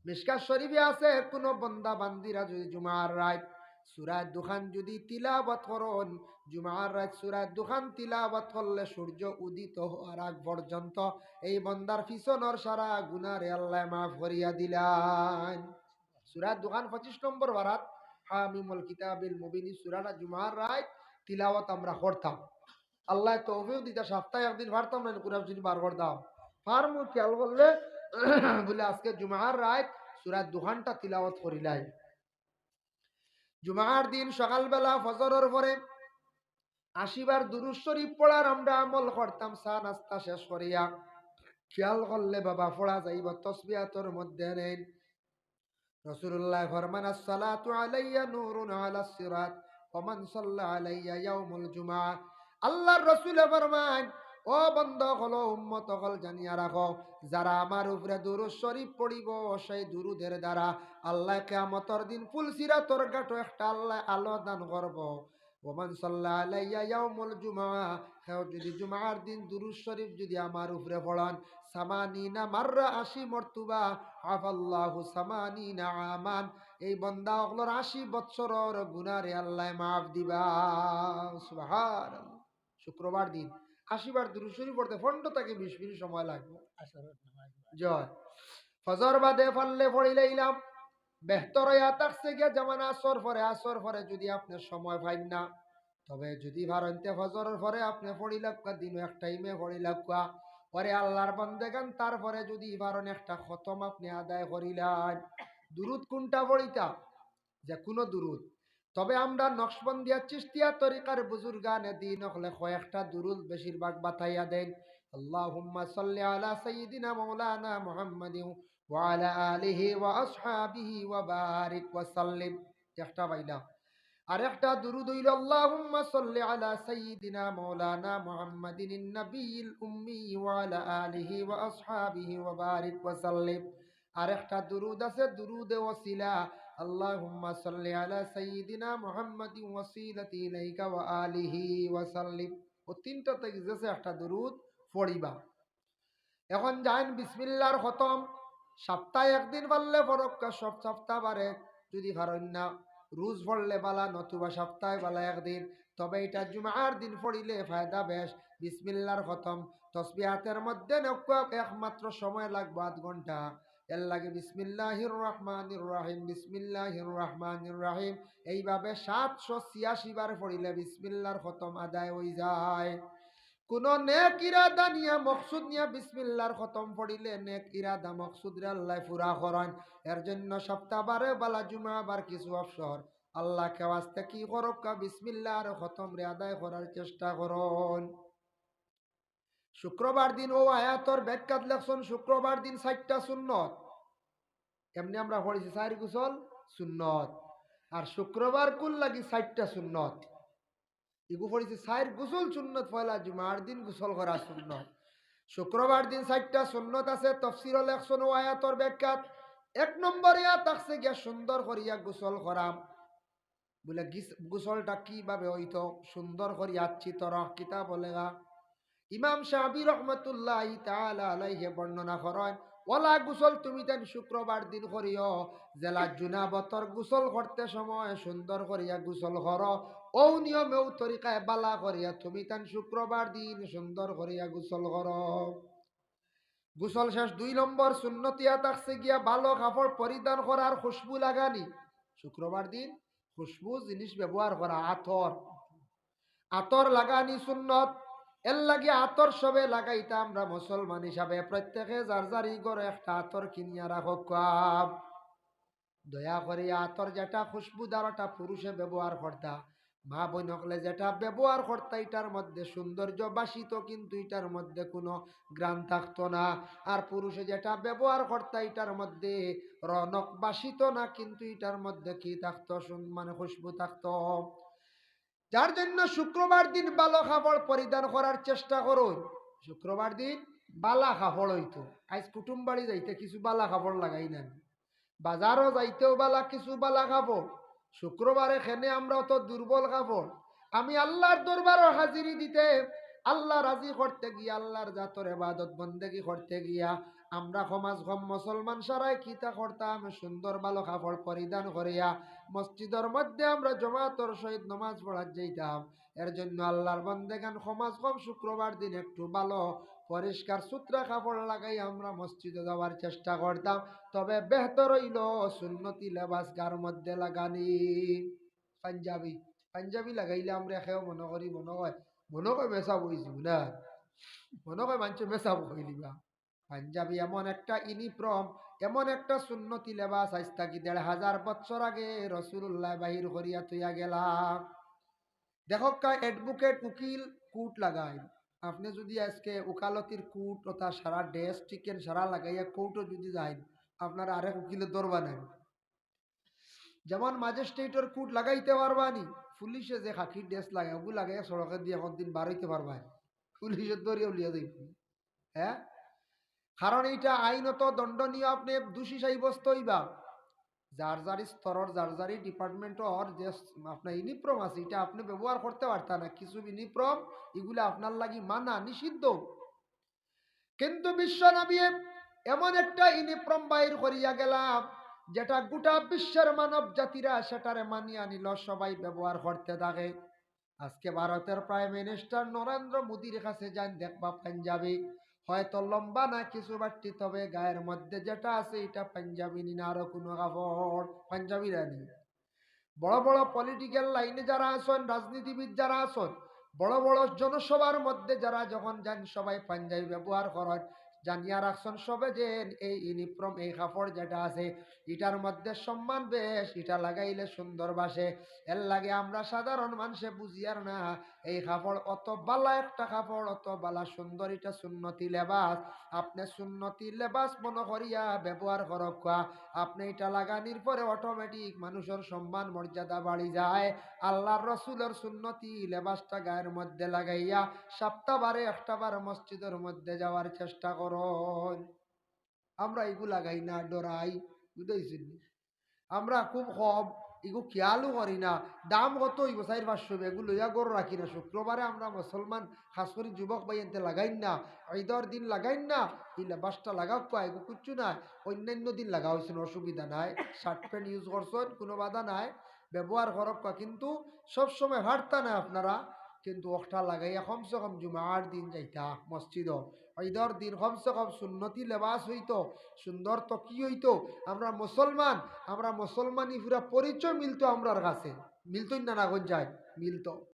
মিশকাত শরীফে আছে কোন বন্দা বান্দিরা যদি জুমার রাত সূরা দুখান যদি তিলাওয়াত করন, জুমার রাত সূরা দুখান তিলাওয়াত করলে সূর্য উদিত হওয়ার আগ পর্যন্ত এই বন্দার পিছনের সারা গুনাহরে আল্লাহ মাফ করিয়া দিলেন। সূরা দুখান 25 নম্বর বারাত হামিমুল কিতাবিল মুবিন সূরাটা জুমার রাত তিলাওয়াত আমরা করতাম। আল্লাহ তৌফিক দিতা সপ্তাহে একদিন পারতাম না কোরআন শরীফ বার করতাম। ফার্মু খেয়াল করলে বলে আজকে জুমার রাত সূরা দুখানটা তিলাওয়াত করিলাই। জুমার দিন সকালবেলা ফজরের পরে ৮০ বার দুরূদ শরীফ পড়ার আমরা আমল করতাম চা নাস্তা শেষ করিয়া। খেয়াল করলে বাবা পড়া যাইব তসবিহাতর মধ্যে নেই রাসূলুল্লাহ ফরমান আসসালাতু আলাইয়া নূরুন আলাস সিরাত ওয়া মান সাল্লা আলাইয়া ইয়াউমুল জুমআ। আল্লাহর রাসূল ফরমান, ও বান্দা হলো উম্মত হল জানিয়া রাখো, যারা আমার উপরে দুরূদ শরীফ পড়িব সেই দুরূদের দ্বারা আল্লাহ কিয়ামতের দিন ফুল সিরাতর গাটো একটা আল্লাহ আলো দান করব। ওমান সাল্লা আলাইয়া ইয়াউমুল জুমআ, কেউ যদি জুমার দিন দুরূদ শরীফ যদি আমার উপরে পড়ান সামানিনা মাররা ৮০ মর্তুবা আফাল্লাহু সামানিনা আমান, এই বান্দা হলোর ৮০ বছরের গুনাহরে আল্লাহ মাফ দিবা। সুবহানাল্লাহ। শুক্রবার দিন ৮০ বার দুরূদ শরীফ পড়তে ১৫ থেকে ২০ মিনিট সময় লাগবে। জয় ফজর বাদে পারলে পড়িলাম বেহতর হইয়া থাকছে গিয়া যেমন আসর পরে যদি আপনি সময় পাইন না, তবে যদি ভারতে ফজরের পরে আপনি পড়ি লাগুয়া দিন এক টাইমে পড়ি লাগুয়া পরে আল্লাহর বান্দেগান, তারপরে যদি ভারণ একটা খতম আপনি আদায় করিলেন। দুরুদ কোনটা পড়িতা? যে কোনো দুরুদ। তবে আমরা নকশবন্দিয়া চিশতিয়া তরিকার বুজুর্গানে দিন হলে কয়েকটা দুরুদ বেশিরভাগ বাতাইয়া দেন। আল্লাহুম্মা সাল্লি আলা সাইয়্যিদিনা মাওলানা মুহাম্মাদিন ওয়া আলা আলিহি ওয়া আসহাবিহি ওয়া বারিক ওয়া সাল্লিম, একটা পাইলা। আরেকটা দুরূদ হইল আল্লাহুম্মা সাল্লি আলা সাইয়্যিদিনা মাওলানা মুহাম্মাদিন নবিয়্যিল উম্মি ওয়া আলা আলিহি ওয়া আসহাবিহি ওয়া বারিক ওয়া সাল্লিম। আরেকটা দুরূদ আছে দুরূদে ওসিলা, আল্লাহুম্মা সাল্লি আলা সাইয়্যিদিনা মুহাম্মাদিন ওয়াসিলাতি ইলাইকা ওয়া আলিহি ওয়া সাল্লিম। ও তিনটা থেকে যেছে একটা দুরূদ পড়িবা। এখন যান বিসমিল্লাহর খতম সপ্তাহে একদিন পারলে ফরক্কা, সব সপ্তাহ বারে যদি পারেন না রোজ পড়লে বালা, নতুবা সপ্তাহে বালা একদিন। তবে এটা জুমার দিন পড়িলে ফায়দা বেশ। বিসমিল্লাহর খতম তসবিহাতের মধ্যে একমাত্র সময় লাগবে ৮ ঘন্টা। এর লাগে বিসমিল্লাহির রহমানির রহিম বিসমিল্লাহির রহমানির রহিম এইভাবে ৭৮৬ বার পড়িলে বিসমিল্লাহর খতম আদায় হয়ে যায়। কোন নেক ইরাদা নিয়া মকসুদ নিয়া বিসমিল্লাহর খতম পড়িলে নেক ইরাদা মকসুদ রে আল্লাহ পুরা করেন। এর জন্য সপ্তাহ বারে বালা জুমা বার কিছু অবসর আল্লাহ কে ওয়াস্তে কি করক্কা বিসমিল্লাহর খতম রে আদায় করার চেষ্টা করুন। শুক্রবার দিন ও আয়াতর ব্যাখ্যাত লেখছেন শুক্রবার দিন ৬০টা সুন্নত। এমনি আমরা পড়েছি ৪ গোসল সুন্নত, আর শুক্রবার কুল লাগি ৬০টা সুন্নত। ইগু পড়েছি ৪ গোসল সুন্নত, পয়লা জুমার দিন গোসল করা সুন্নত। শুক্রবার দিন ৪টা সুন্নত আছে। তাফসীর লেখছেন ও আয়াতর ব্যাখ্যাত ১ নম্বর আয়াত আছে গিয়া সুন্দর করিয়া গোসল করাম। বলে গোসলটা কিভাবে হইতো সুন্দর করিয়া আচ্ছি তরহ কিতাব বলেগা ইমাম শাফি রহমতুল্লাহি তাআলা আলাইহি বর্ণনা করেন, ওলা গোসল তুমি তেন শুক্রবার দিন করিও, জেলা জুনাবতর গোসল করতে সময় সুন্দর করিয়া গোসল করো। ও নিয়মে ও তরিকায় বালা করিয়া তুমি তেন শুক্রবার দিন সুন্দর করিয়া গোসল করো। গোসল শেষ ২ নম্বর সুন্নতিয়া থাকছে গিয়া ভালো কাপড় পরিধান করার খুশবু লাগানি। শুক্রবার দিন খুশবু জিনিস ব্যবহার করা, আতর লাগানি সুন্নত। এর লাগে আতর সবে লাগাইতা আমরা মুসলমান হিসাবে প্রত্যেকে যার যার ঘরে একটা আতর কিনিয়া রাখো। দয়া করে আতর যেটা খুশবুদারটা পুরুষে ব্যবহার করতা, মা বোন হকলে যেটা ব্যবহার করতা এটার মধ্যে সৌন্দর্য বাসিত, কিন্তু এটার মধ্যে কোনো গ্রাম থাকতো না। আর পুরুষে যেটা ব্যবহার করতা এটার মধ্যে রনক বাসিত না, কিন্তু এটার মধ্যে কি থাকতো মানে খুশবু থাকতো। যার জন্য শুক্রবার দিন ভালো কাপড় পরিধান করার চেষ্টা করুন। শুক্রবার দিন বালা কাপড় হইতো। আজ কুটুম বাড়ি যাইতে কিছু বালা কাপড় লাগাই না, বাজারও যাইতেও বালা কিছু বালা কাপড়। শুক্রবারে খেনে আমরা তো দুর্বল কাপড়। আমি আল্লাহর দরবারও হাজিরি দিতে, আল্লাহ রাজি করতে গিয়া, আল্লাহর জাতর ইবাদত বন্দেগি করতে গিয়া আমরা সমাজ কম মুসলমান সারাই কিতা করতাম সুন্দর ভালো কাপড় পরিধান করিয়া মসজিদের মধ্যে আমরা জমাতর সহিত নামাজ পড়ার যাইতাম। এর জন্য আল্লাহর বন্দেগান সমাজ কম শুক্রবার দিন একটু ভালো পরিষ্কার সুতরা কাপড় লাগাই আমরা মসজিদে যাওয়ার চেষ্টা করতাম। তবে বেহতর হইল সুন্নতি লেবাস গার মধ্যে লাগানি। পাঞ্জাবি পাঞ্জাবি লাগাইলে আমরা খেয়েও মনে হয় মেসা বইছি না, মনে হয় মানুষ মেসা বইলিবা। পাঞ্জাবি এমন একটা ইউনিফর্ম, এমন একটা সুন্নতি লেবাস আজ থাকি ১৫০০ আগে রসুল্লাহ বাহির করিয়া তুইয়া গেলাম। দেখো এডভোকেট উকিল কুট লাগাই, আপনি যদি আজকে উকালতির কুট তথা সারা ড্রেস চিকেন সারা লাগাইয়া কোর্টও যদি যায়, আপনার আরেক উকিলের দরবার নাই। যেমন ম্যাজিস্ট্রেটের কুট লাগাইতে পারবানি, পুলিশে যে খাকি ড্রেস লাগে ওগুলো লাগাইয়া সড়কের দিয়ে একদিন বার হইতে পারবা, পুলিশের দরিয়া উলিয়া যাইব। হ্যাঁ, কারণ এইটা আইনত দণ্ডনীয়, আপনি দোষী সাব্যস্ত হইবা। যার যার স্তরের যার যারই ডিপার্টমেন্টর যে আপনার ইউনিফর্ম আছে এটা আপনি ব্যবহার করতে পারতেন না। কিছু ইউনিফর্ম এগুলো আপনার লাগি মানা নিষিদ্ধ। কিন্তু বিশ্ব নবী এমন একটা ইউনিফর্ম বাইর করিয়া গেলাম যেটা গোটা বিশ্বের মানব জাতিরা সেটারে মানিয়ে নিল, সবাই ব্যবহার করতে থাকে। আজকে ভারতের প্রাইম মিনিস্টার নরেন্দ্র মোদীর কাছে যান, দেখবা পাঞ্জাবি হয়তো লম্বা না কিছু বাড়তি, তবে গায়ের মধ্যে যেটা আছে এটা পাঞ্জাবি নি না আরো কোনো কাপড়, পাঞ্জাবি রানি। বড় বড় পলিটিক্যাল লাইনে যারা আছেন, রাজনীতিবিদ যারা আছেন, বড় বড় জনসভার মধ্যে যারা যখন যান সবাই পাঞ্জাবি ব্যবহার করেন। জানিয়া রাখছেন সবে যে এই ইউনিফর্ম এই কাপড় যেটা আছে এটার মধ্যে সম্মান বেশ, এটা লাগাইলে সুন্দর বাসে। এর লাগে আমরা সাধারণ মানুষে বুঝিয়ার না এই কাপড় অত বালা একটা কাপড়, অত বালা সুন্দর, এটা সুন্নতি লেবাস। আপনি সুন্নতি লেবাস মনে করিয়া ব্যবহার করক, আপনি এটা লাগানির পরে অটোমেটিক মানুষের সম্মান মর্যাদা বাড়ি যায়। আল্লাহর রসুলের সুন্নতি লেবাসটা গায়ের মধ্যে লাগাইয়া সপ্তাহবারে একটাবার মসজিদের মধ্যে যাওয়ার চেষ্টা করুন। আমরা এগুলো লাগাই না, ডরাই, বুঝেছেন? আমরা খুব কম এগুলো খেয়ালও করি না। দাম কত হইব ৪-৫০০, এগুলো লইয়া গরু রাখি না। শুক্রবারে আমরা মুসলমান খাস করে যুবক ভাই এনতে লাগাইন না, ঈদের দিন লাগাইন না, এই লেবাসটা লাগাও এগু কিচ্ছু নাই। অন্যান্য দিন লাগা হয়েছেন, অসুবিধা নাই। শার্ট প্যান্ট ইউজ করছেন, কোনো বাধা নাই, ব্যবহার করক। কিন্তু সবসময় হাঁটতা না আপনারা, কিন্তু ওটা লাগাইয়া কমসে কম জুমার দিন যাইতা মসজিদ। ঈদের দিন কমসে কম সুন্নতি লেবাস হইতো, সুন্দর তো কি হইতো। আমরা মুসলমান, আমরা মুসলমানি পুরা পরিচয় মিলতো আমরার কাছে, মিলতই না না যায় মিলতো।